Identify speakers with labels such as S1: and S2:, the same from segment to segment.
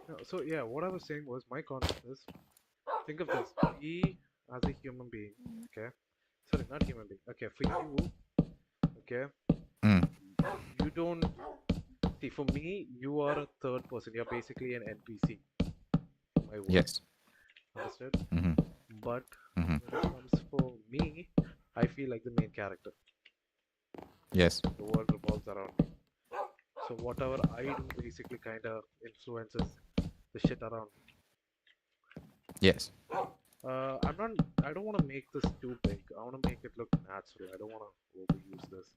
S1: No, so yeah, what I was saying was my concept is think of this. We as a human being, okay? Sorry, not human being. Okay, for you, okay,
S2: Mm.
S1: you don't see. For me, you are a third person. You're basically an NPC. My words.
S2: Yes.
S1: Understood?
S2: Mm-hmm.
S1: But
S2: Mm-hmm.
S1: when it comes for me, I feel like the main character.
S2: Yes.
S1: The world revolves around me. So whatever I do basically kind of influences the shit around me.
S2: Yes.
S1: I'm not. I don't want to make this too big. I want to make it look natural. I don't want to overuse this.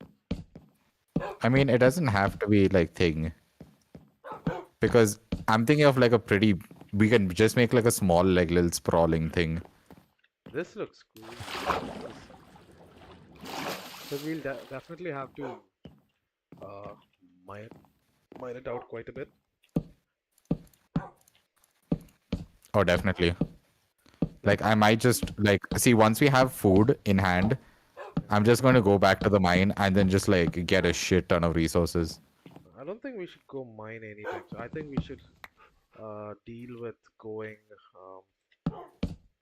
S2: I mean, it doesn't have to be like thing because I'm thinking of like a pretty. We can just make like a small, like little sprawling thing.
S1: This looks cool. So we'll definitely have to uh, mine mine it out quite a bit.
S2: Oh, definitely.
S1: Like,
S2: Like I might just like see once we have food in hand, I'm
S1: yeah.
S2: just going to go back to the mine and then just like get a shit ton of resources.
S1: I don't think we should go mine anytime. So I think we should deal with going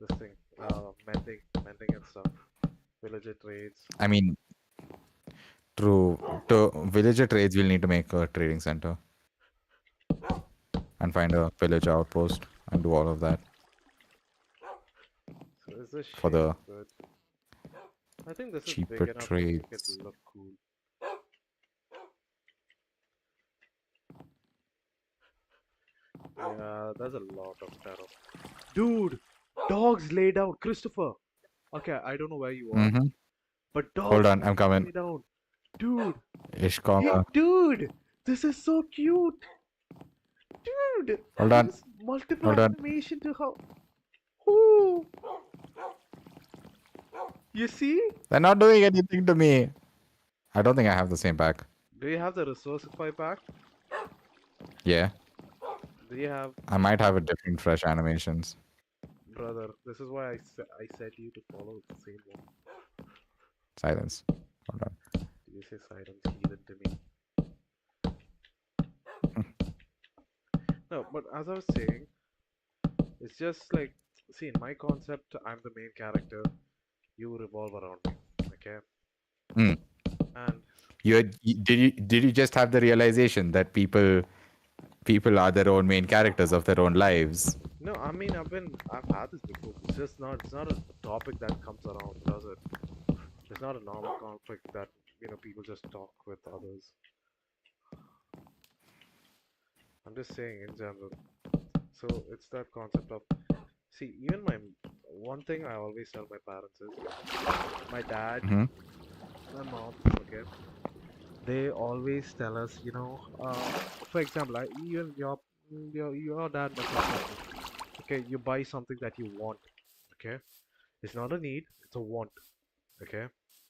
S1: this thing mending and stuff. Villager trades.
S2: I mean, through to villager trades, we'll need to make a trading center and find a village outpost and do all of that
S1: So is this
S2: for
S1: shape
S2: the
S1: good? I think this is big
S2: cheaper
S1: enough to make it
S2: trades.
S1: look cool. Yeah, there's a lot of terror. Dude, dogs lay down. Christopher. Okay, I don't know where you are,
S2: Mm-hmm.
S1: but
S2: Hold
S1: dogs
S2: on, I'm
S1: fucking
S2: coming.
S1: lay down. Dude,
S2: Ishkala.
S1: dude, this is so cute. Dude,
S2: Hold on,
S1: there's multiple
S2: hold on.
S1: animation to how. Ooh, you see?
S2: They're not doing anything to me. I don't think I have the same pack.
S1: Do you have the Resourcify pack?
S2: Yeah,
S1: Do you have,
S2: I might have a different fresh animations.
S1: brother? This is why I said you to follow the same one.
S2: Silence. Hold on.
S1: Did you say silence heathen to me? No, but as I was saying, it's just like, see, in my concept, I'm the main character. You revolve around me, okay?
S2: Mm.
S1: And
S2: Did you just have the realization that people are their own main characters of their own lives?
S1: no, I mean, I've had this before. It's not a topic that comes around, does it? It's not a normal conflict that people just talk with others. I'm just saying in general. So it's that concept of, see, even one thing I always tell my parents is my dad,
S2: Mm-hmm.
S1: my mom, okay, they always tell us, for example, even your dad must have told me, okay, you buy something that you want, okay, it's not a need, it's a want, okay.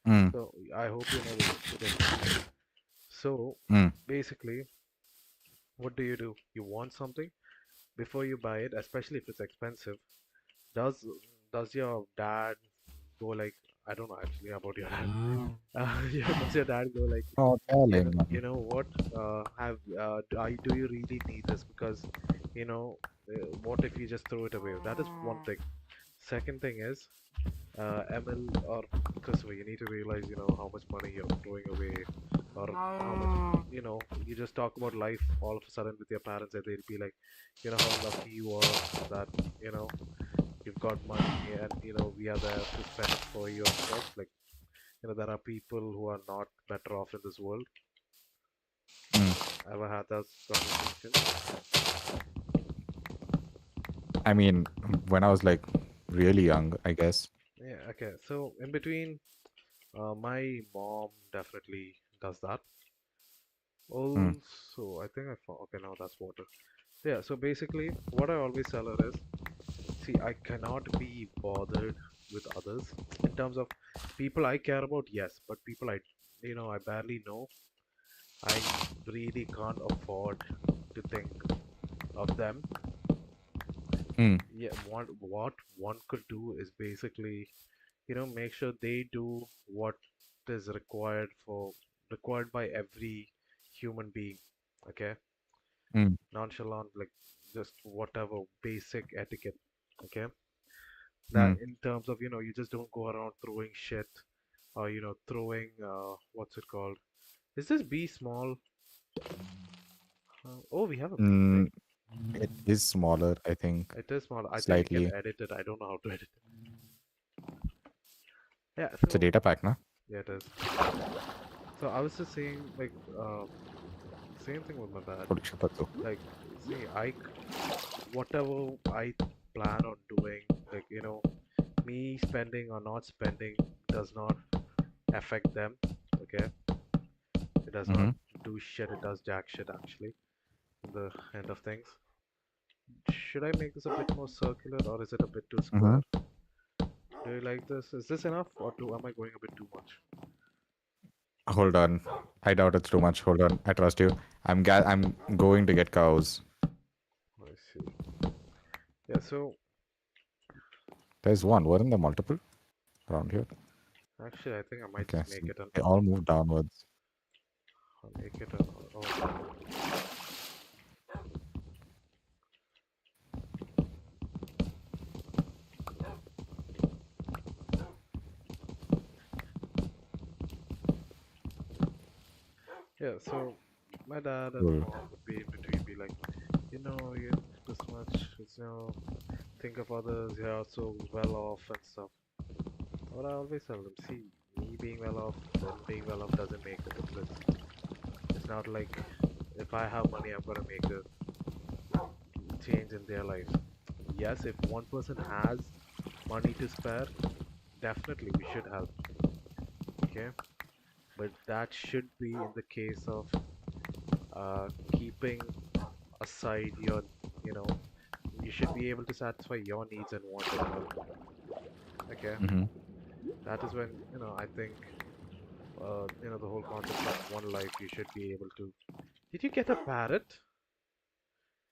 S2: Mm.
S1: So I hope you know this. So
S2: Mm.
S1: basically, what do? You want something before you buy it, especially if it's expensive. Does does your dad go like, I don't know actually about your dad. Yeah, does your dad go like,
S2: Oh, darling.
S1: you know what? Do you really need this? Because what if you just throw it away? That is one thing. Second thing is, ML or Christopher, you need to realize, how much money you're throwing away, or how much, you just talk about life all of a sudden with your parents, and they'll be like, how lucky you are that, you know, you've got money, and we are there to spend it for you and stuff. Like, there are people who are not better off in this world.
S2: Mm.
S1: Ever had those conversations?
S2: I mean, when I was like really young, I guess.
S1: Yeah. Okay. So in between, my mom definitely does that.
S2: Mm.
S1: Also, I think I found. Okay, now that's water. Yeah. So basically, what I always tell her is, see, I cannot be bothered with others in terms of people I care about. Yes, but people I barely know. I really can't afford to think of them.
S2: Mm.
S1: Yeah, what one could do is basically, make sure they do what is required by every human being. Okay,
S2: Mm.
S1: nonchalant, like just whatever basic etiquette. Okay, that
S2: Mm.
S1: in terms of you just don't go around throwing shit or throwing what's it called? Is this B small? Oh, we have a big thing.
S2: Mm. It is smaller, I think,
S1: It is small. I think we can
S2: slightly.
S1: edit it. I don't know how to edit it. Yeah,
S2: It's a
S1: so
S2: data pack, no?
S1: yeah, it is. So I was just saying, like, same thing with my dad.
S2: Holy shit, that's so cool.
S1: Like, see, whatever I plan on doing, like, me spending or not spending does not affect them. Okay, it does not
S2: Mm-hmm.
S1: do shit. It does jack shit actually. In the end of things, should I make this a bit more circular or is it a bit too
S2: Mm-hmm.
S1: square? Do you like this? Is this enough or am I going a bit too much?
S2: Hold on. I doubt it's too much. Hold on. I trust you. I'm going to get cows.
S1: I see. Yeah, so
S2: There's one. Weren't there multiple around here?
S1: actually, I think I might
S2: Okay,
S1: just
S2: so
S1: make it an.
S2: they all move downwards.
S1: I'll make it an. Oh, yeah. So my dad and
S2: Cool.
S1: mom would be in between, be like, you this much, think of others, you're so well off and stuff. But I always tell them, see, me being well off, them being well off doesn't make a difference. It's not like if I have money, I'm gonna make a change in their life. Yes, if one person has money to spare, definitely we should help. Okay, but that should be in the case of keeping aside your, you know, you should be able to satisfy your needs and wants as well. Okay,
S2: Mm-hmm.
S1: that is when I think the whole concept of one life you should be able to. Did you get a parrot?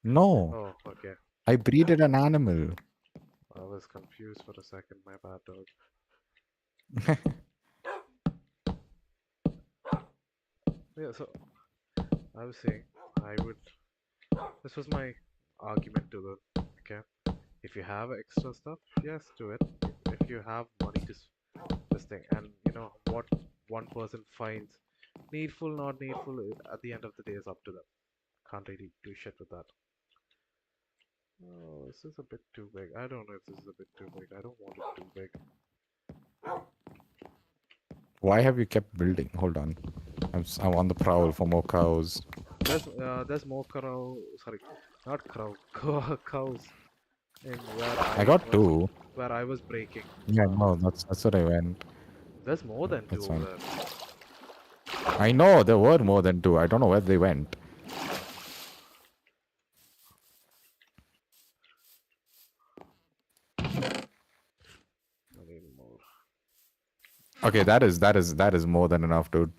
S2: No,
S1: Oh, okay.
S2: I breeded an animal.
S1: I was confused for a second. My bad, dog. Yeah, so I was saying I would. This was my argument to them. Okay, if you have extra stuff, yes, do it. If you have money to this thing, and what one person finds needful, not needful, at the end of the day is up to them. Can't really do shit with that. Oh, this is a bit too big. I don't know if this is a bit too big. I don't want it too big.
S2: Why have you kept building? Hold on. I'm on the prowl for more cows.
S1: There's more crow. Sorry, not crow. Cows in
S2: I got two.
S1: where I was breaking.
S2: Yeah, no, that's what I went.
S1: There's more than two
S2: That's
S1: over
S2: fine.
S1: there.
S2: I know there were more than two. I don't know where they went.
S1: I need more.
S2: Okay, that is more than enough, dude.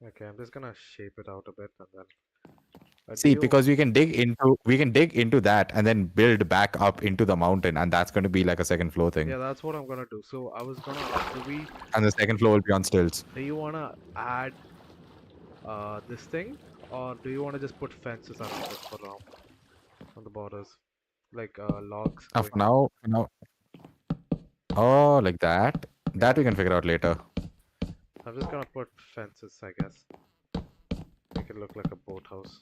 S1: Okay, I'm just gonna shape it out a bit and then. Do
S2: See,
S1: you?
S2: because we can dig into that and then build back up into the mountain, and that's going to be like a second floor thing.
S1: Yeah, that's what I'm gonna do. So I was gonna ask,
S2: And the second floor will be on stilts.
S1: do you wanna add this thing, or do you wanna just put fences around it for now on the borders, like logs going?
S2: For now. Oh, like that. That we can figure out later.
S1: I'm just gonna put fences, I guess. Make it look like a boathouse.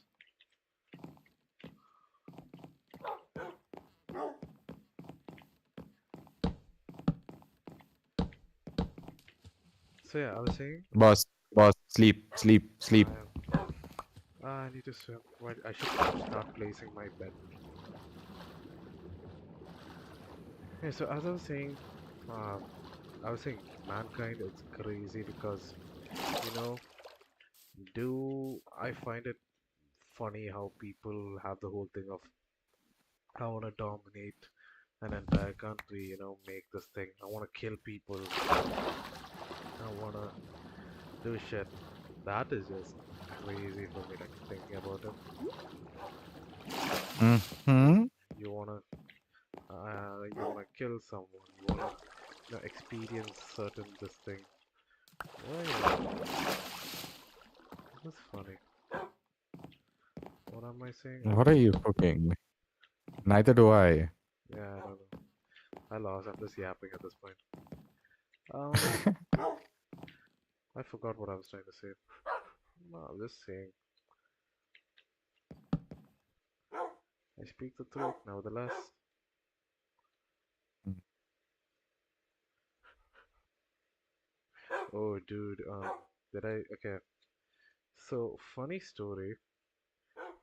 S1: So yeah, I was saying
S2: Boss, sleep, sleep, sleep.
S1: I need to swim. Wait, I should start placing my bed. Yeah, so as uh, I was saying mankind is crazy because you know, do I find it funny how people have the whole thing of I want to dominate an entire country, make this thing. I want to kill people. I want to do shit. That is just crazy for me, like thinking about it.
S2: Hmm.
S1: You wanna kill someone. You wanna experience certain this thing. Oh, yeah. That's funny. What am am I saying? I
S2: What
S1: don't
S2: are
S1: know.
S2: you cooking? Neither do I.
S1: Yeah, I don't know. I lost. I'm just yapping at this point. Um, I forgot what I was trying to say. No, I'm just saying. I speak the truth, nevertheless. Oh, dude. Did I? Okay. So, funny story.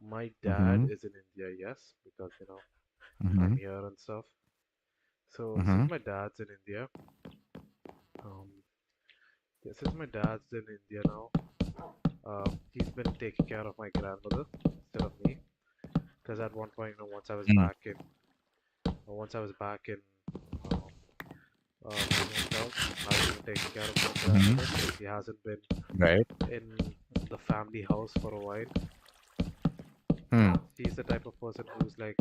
S1: My dad
S2: Mm-hmm.
S1: is in India, yes, because I'm
S2: Mm-hmm.
S1: here and stuff. So,
S2: Mm-hmm.
S1: since my dad's in India, um, yeah, since my dad's in India now, he's been taking care of my grandmother instead of me. Because at one point, once I was back in um, my hometown, I was even taking care of my
S2: Mm-hmm.
S1: grandmother because she hasn't been
S2: Right.
S1: in the family house for a while.
S2: Hmm.
S1: She's the type of person who's like,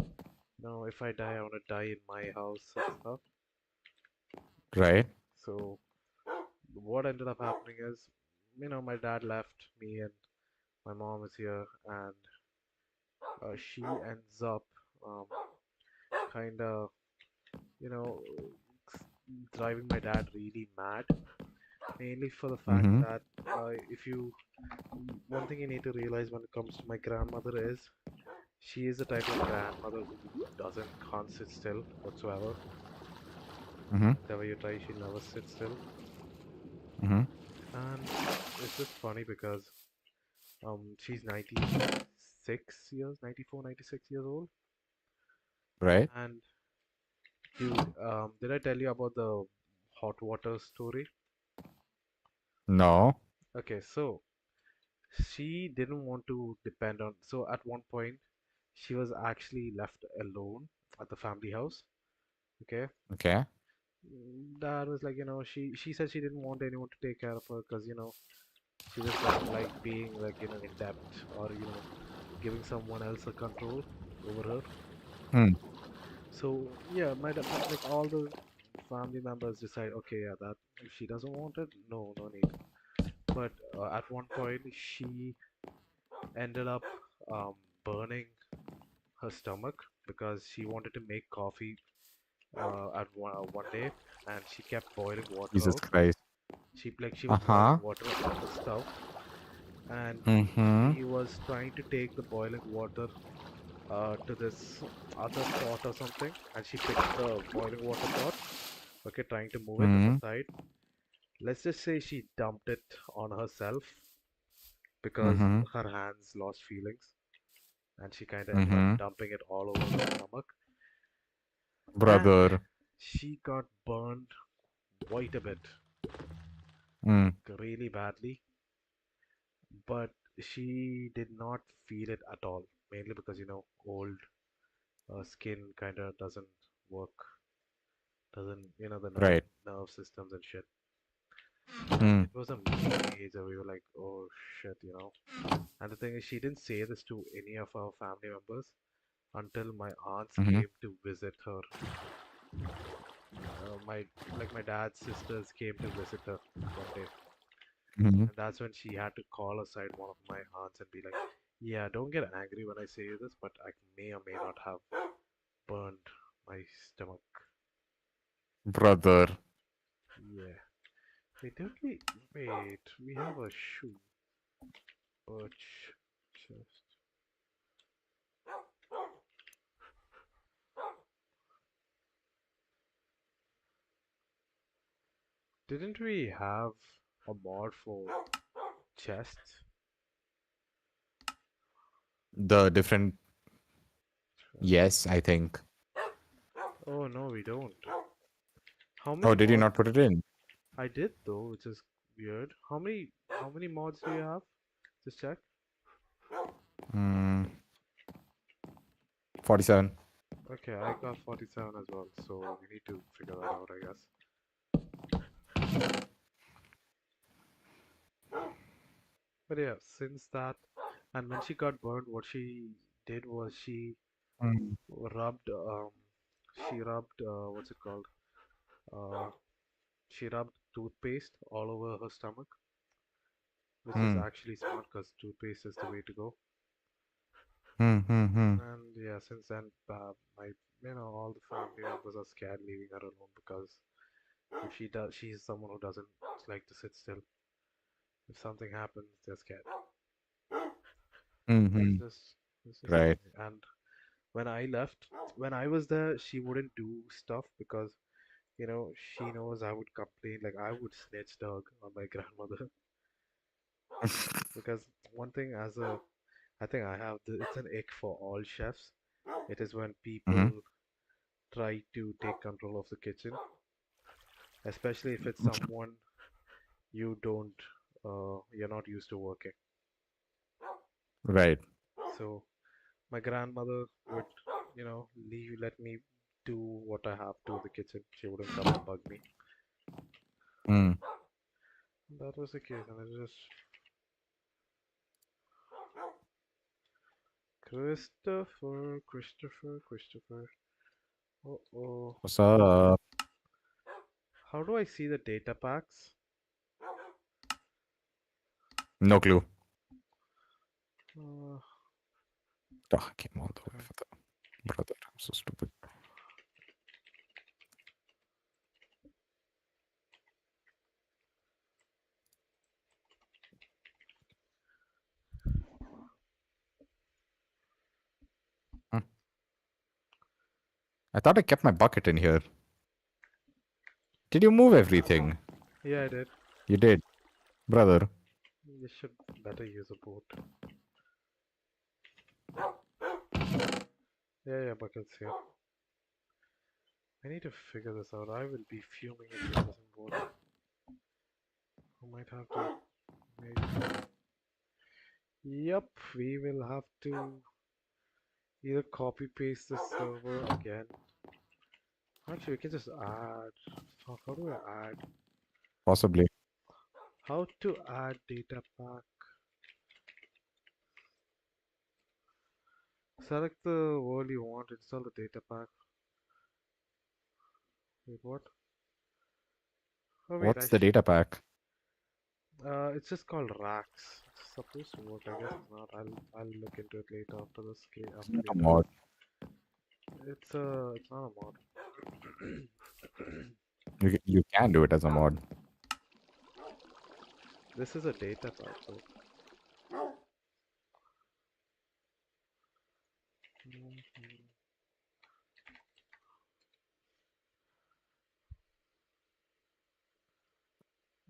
S1: no, if I die, I want to die in my house and stuff.
S2: Right.
S1: So what ended up happening is, my dad left me and my mom is here, and she ends up um, kind of, you know, driving my dad really mad. Mainly for the fact
S2: Mm-hmm.
S1: that if you, one thing you need to realize when it comes to my grandmother is she is the type of grandmother who doesn't can't sit still whatsoever.
S2: Mm-hmm.
S1: Whenever you try, she'll never sit still.
S2: Mm-hmm.
S1: And it's just funny because she's 96 years, 94, 96 years old.
S2: Right.
S1: And dude, did I tell you about the hot water story?
S2: No.
S1: Okay, so she didn't want to depend on. So at one point, she was actually left alone at the family house. Okay,
S2: Okay.
S1: dad was like, she said she didn't want anyone to take care of her because she just doesn't like being like in debt or giving someone else a control over her.
S2: Hmm.
S1: So yeah, like all the family members decide, okay, yeah, that if she doesn't want it, no need. But at one point, she ended up um, burning her stomach because she wanted to make coffee at one day, and she kept boiling water
S2: Jesus
S1: out.
S2: Christ.
S1: She was boiling
S2: Uh-huh.
S1: water on the stove, and
S2: Mm-hmm.
S1: she was trying to take the boiling water to this other pot or something, and she picked the boiling water pot. Okay, trying to move it
S2: Mm-hmm.
S1: aside. Let's just say she dumped it on herself because
S2: Mm-hmm.
S1: her hands lost feelings, and she kind of ended up
S2: Mm-hmm.
S1: dumping it all over her stomach, and
S2: Brother.
S1: she got burned quite a bit,
S2: Mm.
S1: like really badly. But she did not feel it at all, mainly because old skin kind of doesn't work, doesn't the
S2: Right.
S1: nerve systems and shit. And
S2: Mm.
S1: it was a major. We were like, oh shit. And the thing is, she didn't say this to any of our family members until my aunts
S2: Mm-hmm.
S1: came to visit her. My dad's sisters came to visit her one day,
S2: Mm-hmm.
S1: and that's when she had to call aside one of my aunts and be like, "Yeah, don't get angry when I say this, but I may or may not have burned my stomach."
S2: Brother.
S1: Yeah. Wait, don't we? Wait, we have a shoe. Birch chest. Didn't we have a mod for chests?
S2: The different. Yes, I think.
S1: Oh no, we don't. How
S2: Oh,
S1: many
S2: did you
S1: mods?
S2: not put it in?
S1: I did though, which is weird. How many mods do you have? Just check.
S2: Mm. 47.
S1: Okay, I got 47 as well, so we need to figure that out, I guess. But yeah, since that, and when she got burned, what she did was
S2: Mm.
S1: rubbed, um, she rubbed, what's it called? Uh, she rubbed toothpaste all over her stomach, which is
S2: Mm.
S1: actually smart because toothpaste is the way to go.
S2: Hmm.
S1: And yeah, since then, my all the family members are scared leaving her alone because if she does, she's someone who doesn't like to sit still. If something happens, they're scared. It's
S2: Hmm.
S1: just it's just the
S2: Right.
S1: thing. And when I left, when I was there, she wouldn't do stuff because she knows I would complain, like I would snitch dog on my grandmother. Because one thing, I think it's an ick for all chefs. It is when
S2: Hmm.
S1: people try to take control of the kitchen, especially if it's someone you're not used to working.
S2: Right.
S1: So my grandmother would, let me do what I have to in the kitchen. She wouldn't come and bug me.
S2: Mm.
S1: That was the case, and it was just Christopher. Oh oh.
S2: What's up?
S1: How do I see the data packs?
S2: No clue.
S1: Uh,
S2: Oh, I came all the way for that. Brother, I'm so stupid. Hmm. I thought I kept my bucket in here. Did you move everything?
S1: yeah, I did.
S2: You did, brother.
S1: You should better use a boat. Yeah, yeah, buckets here. I need to figure this out. I will be fuming if it doesn't work. I might have to maybe. Yep, we will have to either copy paste the server again. Actually, we can just add. How do I add?
S2: Possibly.
S1: How to add data pack? Select the world you want. Install the data pack. Wait, what? Oh wait,
S2: What's the data pack?
S1: it's just called Rax. It's supposed to work. I guess it's not. I'll look into it later after this
S2: It's
S1: after
S2: not
S1: we are
S2: a
S1: done.
S2: mod.
S1: It's not a mod.
S2: You can do it as a mod.
S1: This is a data pack though. Mhm.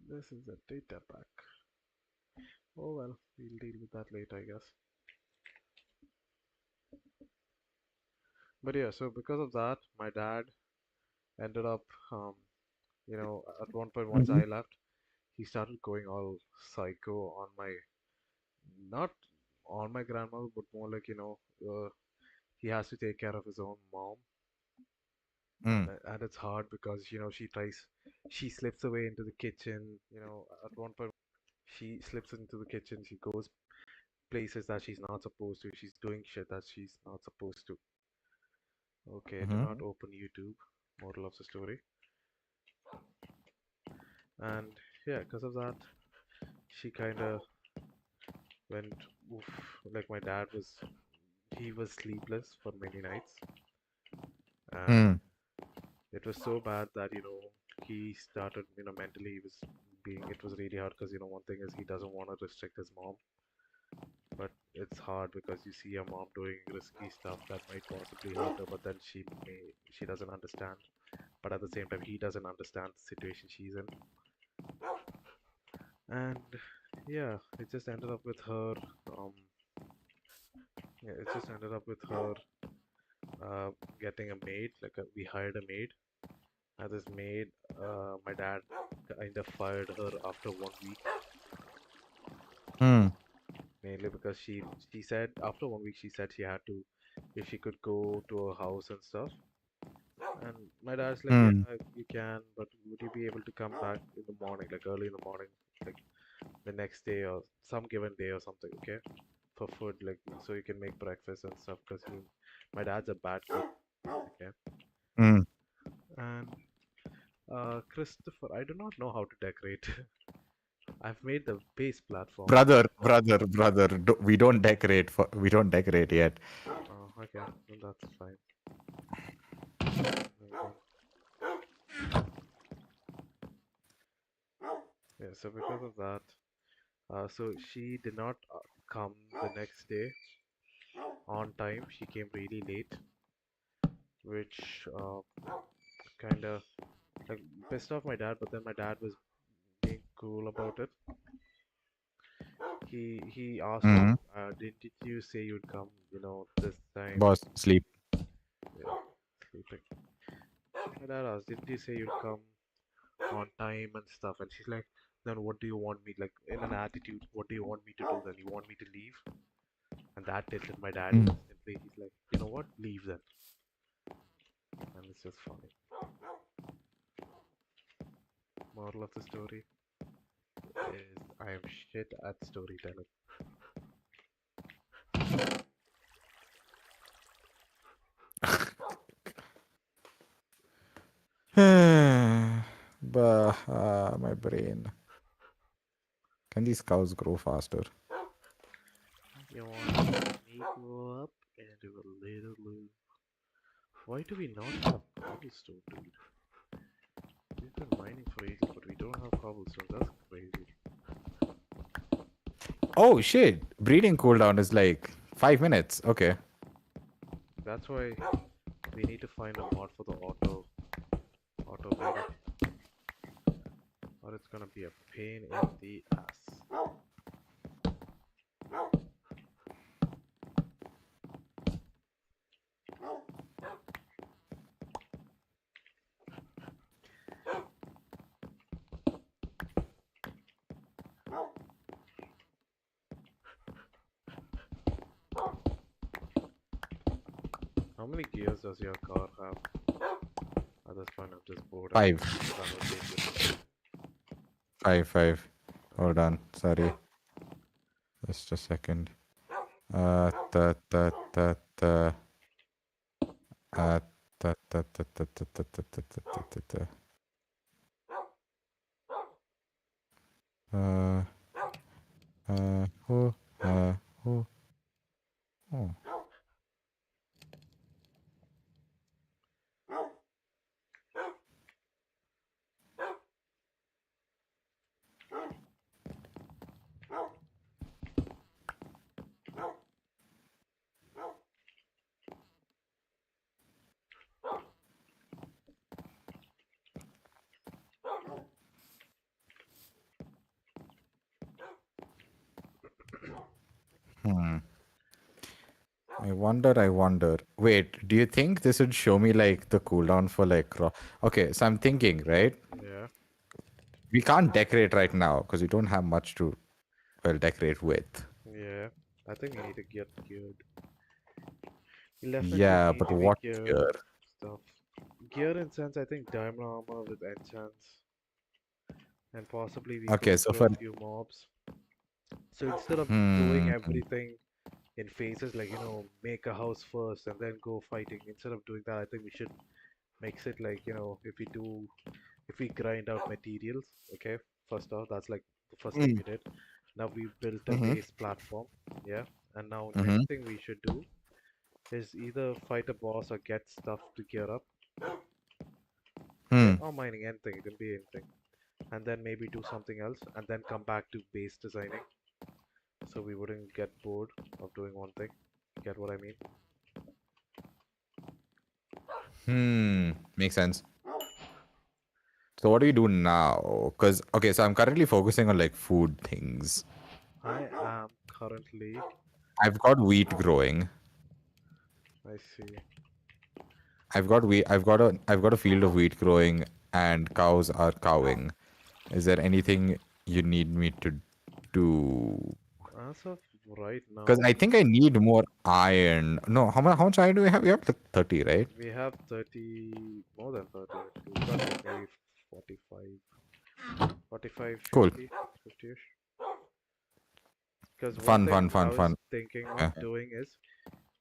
S1: This is a data pack. Oh well, we'll deal with that later, I guess. But yeah, so because of that, my dad ended up, um, at one point once
S2: Hmm.
S1: I left, he started going all psycho on not on my grandmother, but more like, he has to take care of his own mom.
S2: Mm.
S1: And it's hard because, she slips away into the kitchen, at one point she slips into the kitchen, she goes places that she's not supposed to, she's doing shit that she's not supposed to. Okay, do
S2: Hmm.
S1: not open YouTube. Moral of the story. And yeah, because of that, she kind of went oof. Like my dad he was sleepless for many nights, and
S2: Mm.
S1: it was so bad that he started mentally he was being it was really hard because one thing is he doesn't want to restrict his mom, but it's hard because you see your mom doing risky stuff that might possibly hurt her, but then she doesn't understand, but at the same time he doesn't understand the situation she's in. And yeah, it just ended up with her. Um, yeah, it just ended up with her uh, getting a maid. We hired a maid. And this maid, my dad kind of fired her after 1 week,
S2: Mm.
S1: mainly because she said after 1 week she said she had to, if she could go to a house and stuff. And my dad's like,
S2: Mm.
S1: yeah, you can, but would you be able to come back in the morning, like early in the morning, like the next day or some given day or something, okay? For food, like so you can make breakfast and stuff. Because my dad's a bad cook, okay?
S2: Mm.
S1: And Christopher, I do not know how to decorate. I've made the base platform.
S2: Brother, we don't decorate yet.
S1: Oh, okay, then that's fine. Then- Yeah, so because of that, so she did not come the next day on time. She came really late, which kind of like pissed off my dad. But then my dad was being cool about it. He asked her,
S2: Hmm.
S1: did you say you'd come? This time.
S2: Boss, sleep.
S1: Yeah, sleeping. My dad asked, didn't you say you'd come on time and stuff? And she's like, then what do you want me like in an attitude? What do you want me to do then? You want me to leave? And that tilted my dad
S2: Mm.
S1: instantly. He's like, you know what? Leave then. And it's just funny. Moral of the story is I am shit at storytelling.
S2: My brain. Can these cows grow faster?
S1: You want me grow up into a little loop. Why do we not have cobblestone, dude? We've been mining for ages, but we don't have cobblestone. That's crazy.
S2: Oh shit! Breeding cooldown is like 5 minutes. Okay.
S1: That's why we need to find a mod for the auto breeding, or it's gonna be a pain in the ass. How many gears does your car have? At this point, I'm just bored of
S2: Five.
S1: conversations.
S2: Five. Hold on. Sorry. Just a second. Ta ta ta ta. Ta ta ta ta ta ta ta ta ta ta ta ta. Uh, oh, oh, oh. Hmm. I wonder. Wait, do you think this would show me like the cooldown for like Okay, so I'm thinking, right?
S1: Yeah,
S2: We can't decorate right now because we don't have much to well decorate with.
S1: yeah. I think we need to get geared. You definitely
S2: Yeah,
S1: need
S2: but
S1: to be
S2: what
S1: geared.
S2: gear?
S1: Stuff. Gear in sense, I think diamond armor with enchants, and possibly we go
S2: Okay, so
S1: through
S2: for
S1: a few mobs. So instead of doing
S2: hmm,
S1: everything in phases, like make a house first and then go fighting. Instead of doing that, I think we should mix it like if we grind out materials. Okay, first off, that's like the first thing
S2: mm,
S1: we did. Now we built a
S2: mm-hmm,
S1: base platform. Yeah, and now
S2: mm-hmm,
S1: next thing we should do is either fight a boss or get stuff to gear up. Okay,
S2: hmm.
S1: or mining, anything. It can be anything. And then maybe do something else, and then come back to base designing, so we wouldn't get bored of doing one thing. Get what I mean?
S2: Makes sense. So what do you do now? Because okay, so I'm currently focusing on like food things.
S1: I am currently.
S2: I've got wheat growing.
S1: I see.
S2: I've got wheat. I've got a field of wheat growing, and cows are cowing. Is there anything you need me to do?
S1: As of right
S2: Because
S1: now,
S2: I think I need more iron. No, how much iron do we have? We have like 30, right?
S1: we have 30, more than 30 actually. We got like maybe 45, 45,
S2: Cool.
S1: 50, 50-ish. Because one
S2: Fun,
S1: thing
S2: fun,
S1: I
S2: fun,
S1: was
S2: fun.
S1: thinking of
S2: Yeah.
S1: doing is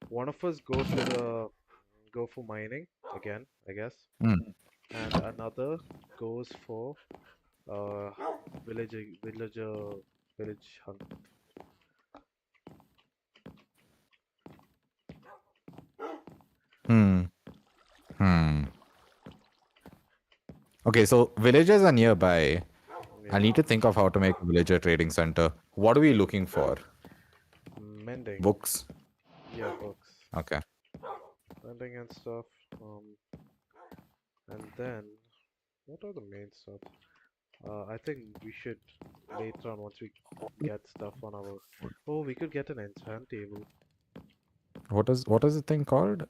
S1: one of us go for mining again, I guess,
S2: Mm.
S1: and another goes for Uh, villager, village hunt.
S2: Hmm. Hmm. Okay, so villages are nearby. I
S1: Yeah,
S2: need to think of how to make a villager trading center. What are we looking for?
S1: mending.
S2: Books.
S1: Yeah, books,
S2: Okay.
S1: mending and stuff. And then what are the main stuff? I think we should later on once we get stuff on our. Oh, we could get an enchant table.
S2: What is the thing called?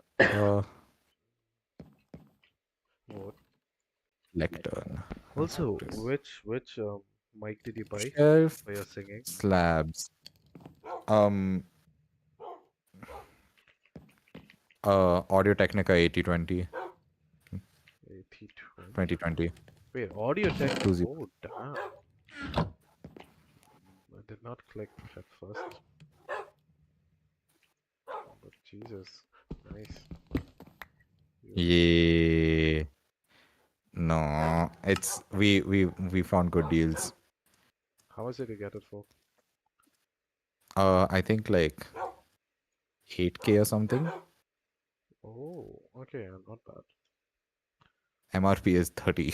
S1: What?
S2: Lectern. That's what
S1: Also,
S2: it is.
S1: which mic did you buy
S2: Shelf
S1: for your singing?
S2: slabs. Um. Audio Technica 8020
S1: 8020.
S2: 2020.
S1: Wait, Audio Technica.
S2: 20.
S1: Oh, damn. I did not click at first. But Jesus, nice. Beautiful.
S2: Yeah. No, it's we found good deals.
S1: How much did you get it for?
S2: I think like 8K or something.
S1: Oh, okay, not bad.
S2: MRP is 30.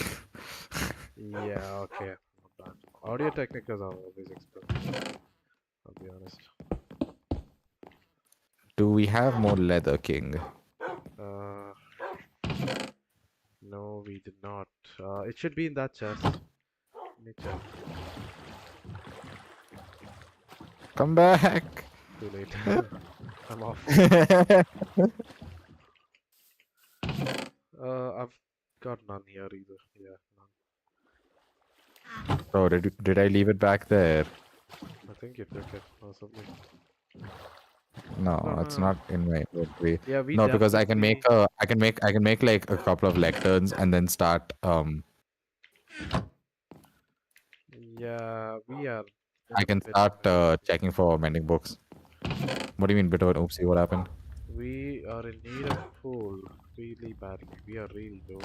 S1: Yeah, okay, not bad. Audio Technicas are always expensive, I'll be honest.
S2: Do we have more leather, King?
S1: Uh, no, we did not. It should be in that chest. Let me check.
S2: Come back.
S1: Too late. I'm off. I've got none here either. Yeah, none.
S2: Oh, did I leave it back there?
S1: I think you took it or something.
S2: No, it's not in my inventory.
S1: Yeah, we
S2: No, because I can make
S1: definitely.
S2: I can make like a couple of lecterns and then start
S1: Yeah, we are in
S2: I
S1: a
S2: can
S1: bit of
S2: start
S1: an emergency.
S2: checking for mending books. What do you mean bit of an oopsie? What happened?
S1: We are in need of coal really badly. We are really low.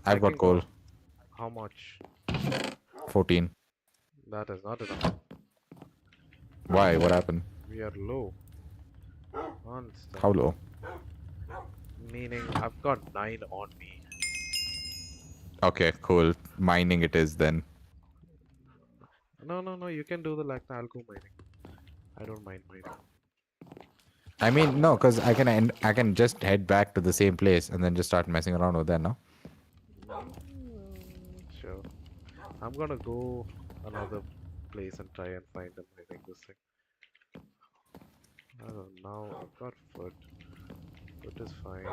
S1: I
S2: I've got
S1: can
S2: coal.
S1: go. How much?
S2: 14.
S1: That is not enough.
S2: Why? What happened?
S1: We are low
S2: How
S1: constantly.
S2: low?
S1: Meaning I've got 9 on me.
S2: Okay, cool. Mining it is then.
S1: No, no, no. You can do the like the algo mining. I don't mind mining.
S2: I mean, no, because I can just head back to the same place and then just start messing around with that, no?
S1: Sure. I'm gonna go another place and try and find a mining this thing. I don't know. I've got food. Food is fine.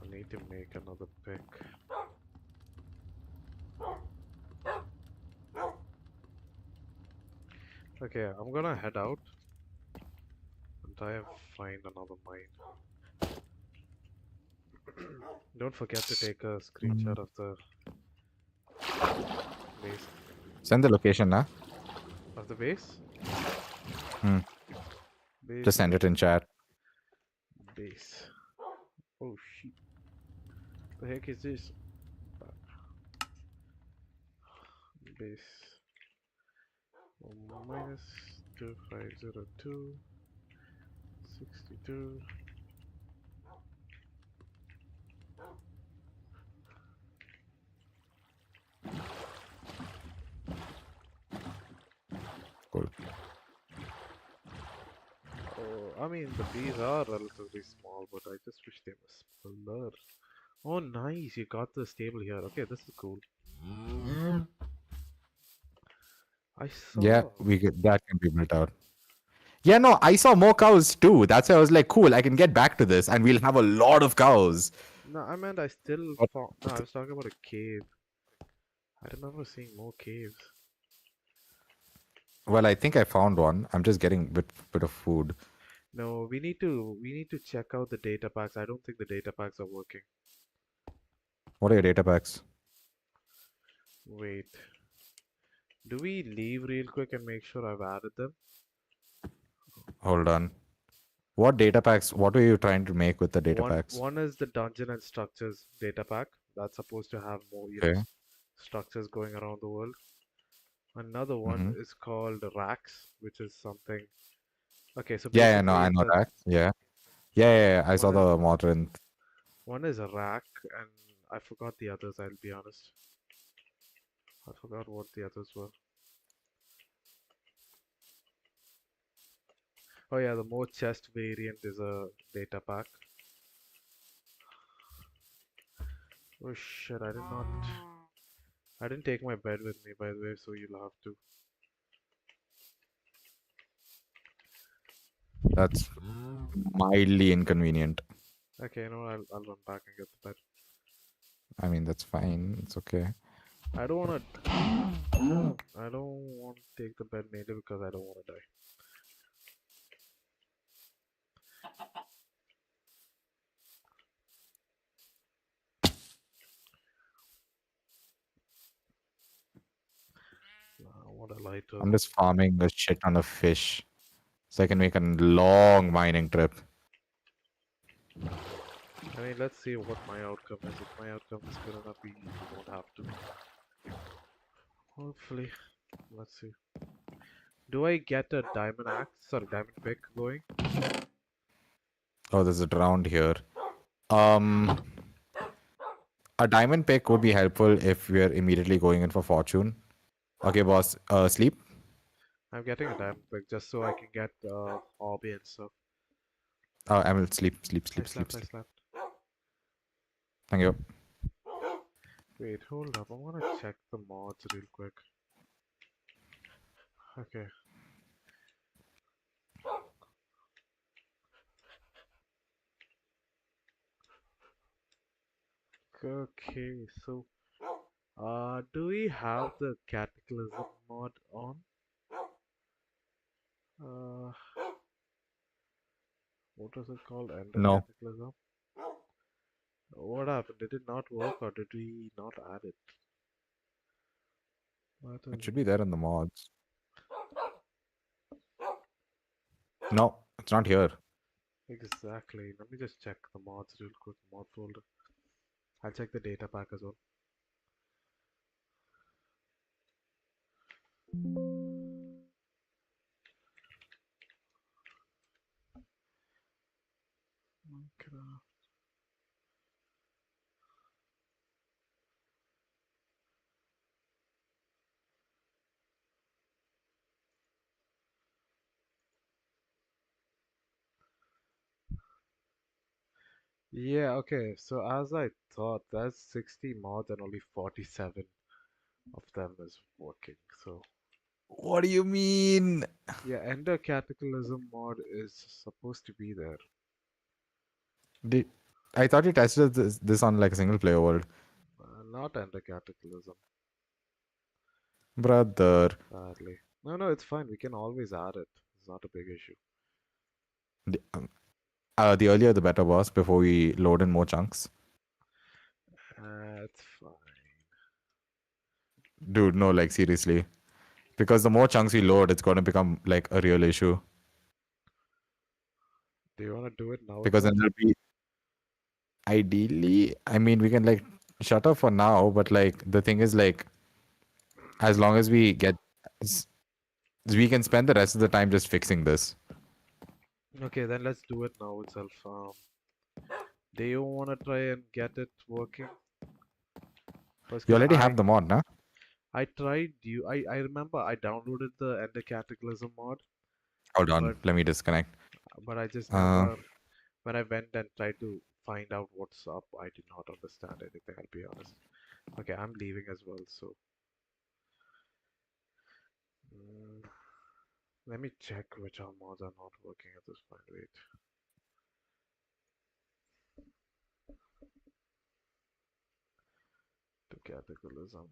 S1: I need to make another pick. Okay, I'm gonna head out and try and find another mine. Don't forget to take a screenshot of the base.
S2: Send the location, nah?
S1: Of the base?
S2: Hmm.
S1: Base,
S2: Just send it
S1: base,
S2: in chat.
S1: base. Oh shit. The heck is this? Base. Minus 2502 62.
S2: Cool.
S1: Oh, I mean the bees are relatively small, but I just wish they were smaller. Oh, nice! You got the stable here. Okay, this is cool. I
S2: Yeah,
S1: saw.
S2: that can be built out. Yeah, no, I saw more cows too. That's why I was like, cool, I can get back to this and we'll have a lot of cows.
S1: No, I meant I still
S2: What-
S1: found. No, I was talking about a cave. I remember seeing more caves.
S2: Well, I think I found one. I'm just getting bit of food.
S1: No, we need to check out the data packs. I don't think the data packs are working.
S2: What are your data packs?
S1: Wait. Do we leave real quick and make sure I've added them?
S2: Hold on. What data packs? What were you trying to make with the data
S1: One
S2: packs?
S1: one is the dungeon and structures data pack that's supposed to have more,
S2: Okay.
S1: structures going around the world. Another one
S2: Mm-hmm.
S1: is called racks, which is something. Okay, so
S2: Yeah, yeah, no, I
S1: basically
S2: know
S1: the
S2: that. Yeah. Yeah, yeah, yeah. I
S1: one
S2: saw
S1: is
S2: the modern.
S1: one is a rack, and I forgot the others. I'll be honest. I forgot what the others were. Oh yeah, the more chest variant is a data pack. Oh shit, I didn't take my bed with me, by the way, so you'll have to.
S2: That's mildly inconvenient.
S1: Okay, I'll run back and get the bed.
S2: I mean, that's fine. It's okay.
S1: I don't wanna, I don't want to take the bed mainly because I don't want to die. I want a lighter.
S2: I'm just farming a shit ton of fish so I can make a long mining trip.
S1: I mean, let's see what my outcome is. If my outcome is good enough, we won't have to. Hopefully, let's see. Do I get a diamond axe? Sorry, diamond pick going?
S2: Oh, there's a drowned here. Um, a diamond pick would be helpful if we're immediately going in for fortune. Okay, boss. Sleep.
S1: I'm getting a diamond pick just so I can get hobby and stuff.
S2: I will sleep, sleep,
S1: I
S2: sleep, sleep,
S1: slept, I
S2: sleep.
S1: slept.
S2: Thank you.
S1: Wait, hold up. I want to check the mods real quick. Okay. Okay, so do we have the Cataclysm mod on? Uh, what was it called? Ender
S2: No,
S1: Cataclysm? What happened? Did it not work or did we not add it? That
S2: it
S1: is
S2: should be there in the mods. No, it's not here.
S1: exactly. Let me just check the mods real quick. Mod folder. I'll check the data pack as well. Minecraft. Yeah, okay. So as I thought, there's 60 mods and only 47 of them is working. So
S2: What do you mean?
S1: yeah, Ender Cataclysm mod is supposed to be there.
S2: Did I thought you tested this on like a single player world,
S1: Not Ender Cataclysm,
S2: brother.
S1: sadly. No, it's fine. We can always add it. It's not a big issue.
S2: The, the earlier the better, boss. Before we load in more chunks,
S1: It's fine.
S2: dude. No, like seriously, because the more chunks we load, it's going to become like a real issue.
S1: Do you want to do it now
S2: Because
S1: itself?
S2: then there'll be ideally. I mean, we can like shut up for now, but like the thing is like, as long as we get, s- we can spend the rest of the time just fixing this.
S1: Okay, then let's do it now itself. Do you want to try and get it working? First,
S2: You
S1: because
S2: already have the mod, nah?
S1: I tried you. I remember I downloaded the Ender Cataclysm mod,
S2: Hold on,
S1: but
S2: let me disconnect.
S1: I just
S2: Uh,
S1: never when I went and tried to find out what's up, I did not understand anything. I'll be honest. Okay, I'm leaving as well, so mm, let me check which all mods are not working at this point. Wait. To Cataclysm.